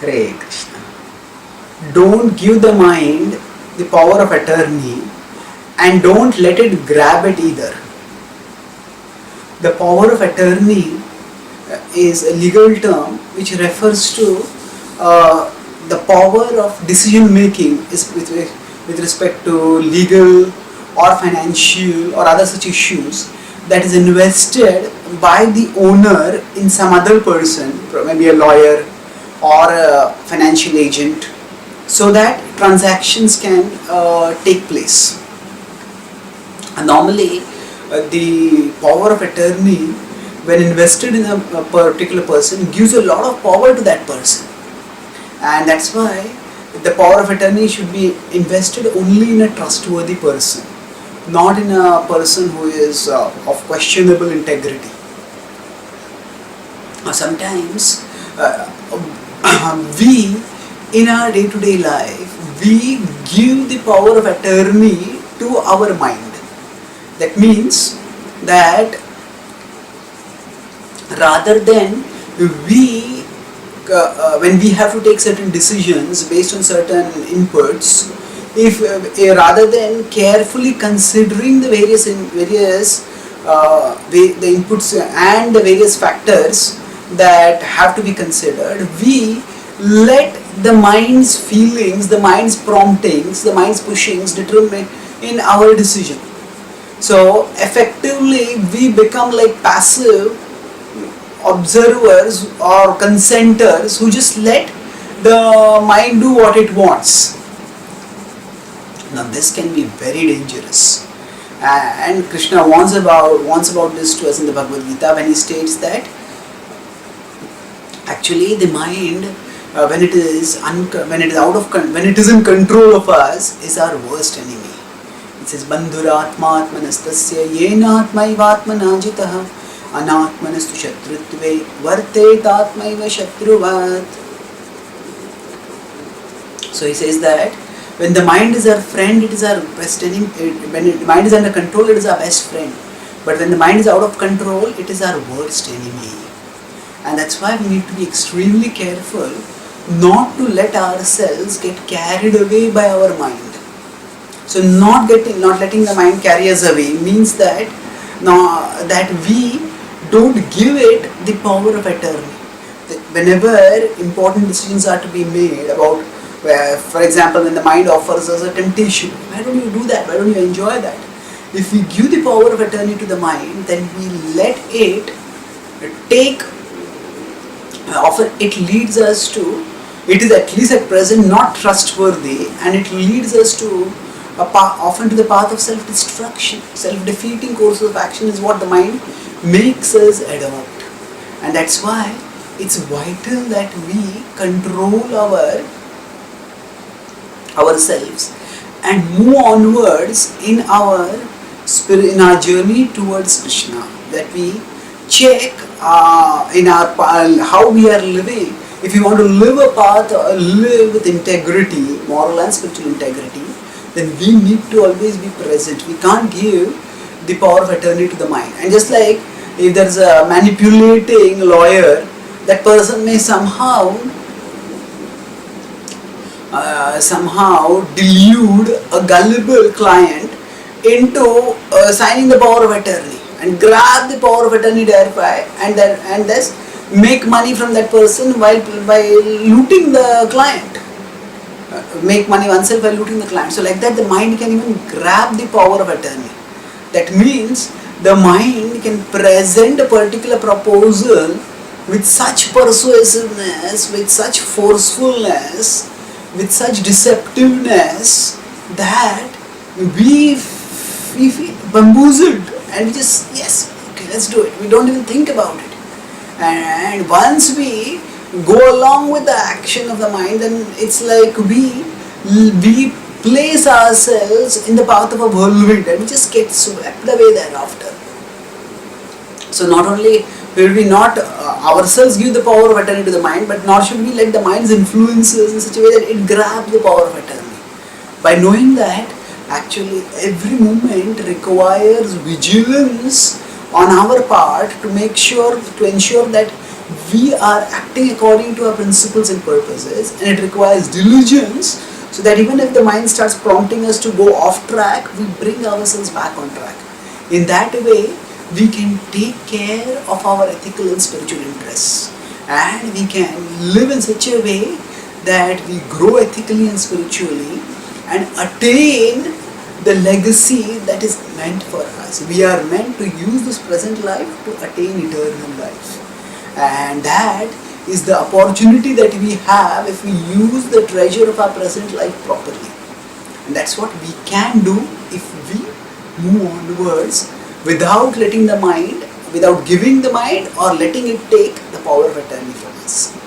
Hare Krishna. Don't give the mind the power of attorney and don't let it grab it either. The power of attorney is a legal term which refers to the power of decision making is with respect to legal or financial or other such issues that is invested by the owner in some other person, maybe a lawyer or a financial agent, so that transactions can take place. And normally, the power of attorney, when invested in a particular person, gives a lot of power to that person, and that's why the power of attorney should be invested only in a trustworthy person, not in a person who is of questionable integrity. Sometimes we, in our day-to-day life, we give the power of attorney to our mind. That means that rather than we, when we have to take certain decisions based on certain inputs, if rather than carefully considering the various the inputs and the various factors that have to be considered, we let the mind's feelings, the mind's promptings, the mind's pushings determine in our decision. So effectively we become like passive observers or consenters who just let the mind do what it wants. Now this can be very dangerous, and Krishna warns about this to us in the Bhagavad Gita when he states that actually the mind when it is in control of us is our worst enemy. It says bandhuratma atmanastasya yenatmaivatmana jitah anatmanastu shatrutve vartetatmaiva shatruvat. So he says that when the mind is our friend, it is our best enemy. When the mind is under control, it is our best friend. But when the mind is out of control, it is our worst enemy. And that's why we need to be extremely careful not to let ourselves get carried away by our mind. So not letting the mind carry us away means that we don't give it the power of attorney. Whenever important decisions are to be made about, for example, when the mind offers us a temptation, why don't you do that? Why don't you enjoy that? If we give the power of attorney to the mind, then we let it take. Often it leads us to. It is at least at present not trustworthy, and it leads us to often to the path of self-destruction. Self-defeating course of action is what the mind makes us adopt, and that's why it's vital that we control ourselves and move onwards in our spirit, in our journey towards Krishna. That we check in our how we are living. If you want to live a path, live with integrity, moral and spiritual integrity, then we need to always be present. We can't give the power of attorney to the mind. And just like if there's a manipulating lawyer, that person may somehow delude a gullible client into signing the power of attorney and grab the power of attorney thereby, and thus make money from that person by looting the client. Make money oneself by looting the client. So like that the mind can even grab the power of attorney. That means the mind can present a particular proposal with such persuasiveness, with such forcefulness, with such deceptiveness that we feel bamboozled and we just, yes, okay, let's do it. We don't even think about it. And once we go along with the action of the mind, then it's like we place ourselves in the path of a whirlwind and we just get swept away thereafter. So not only will we not ourselves give the power of attorney to the mind, but nor should we let the mind's influences in such a way that it grabs the power of attorney. By knowing that actually every moment requires vigilance on our part to ensure that we are acting according to our principles and purposes, and it requires diligence, so that even if the mind starts prompting us to go off track, we bring ourselves back on track. In that way, we can take care of our ethical and spiritual interests, and we can live in such a way that we grow ethically and spiritually and attain the legacy that is meant for us. We are meant to use this present life to attain eternal life, and that is the opportunity that we have if we use the treasure of our present life properly. And that's what we can do if we move onwards without letting the mind, without giving the mind or letting it take the power of attorney from us.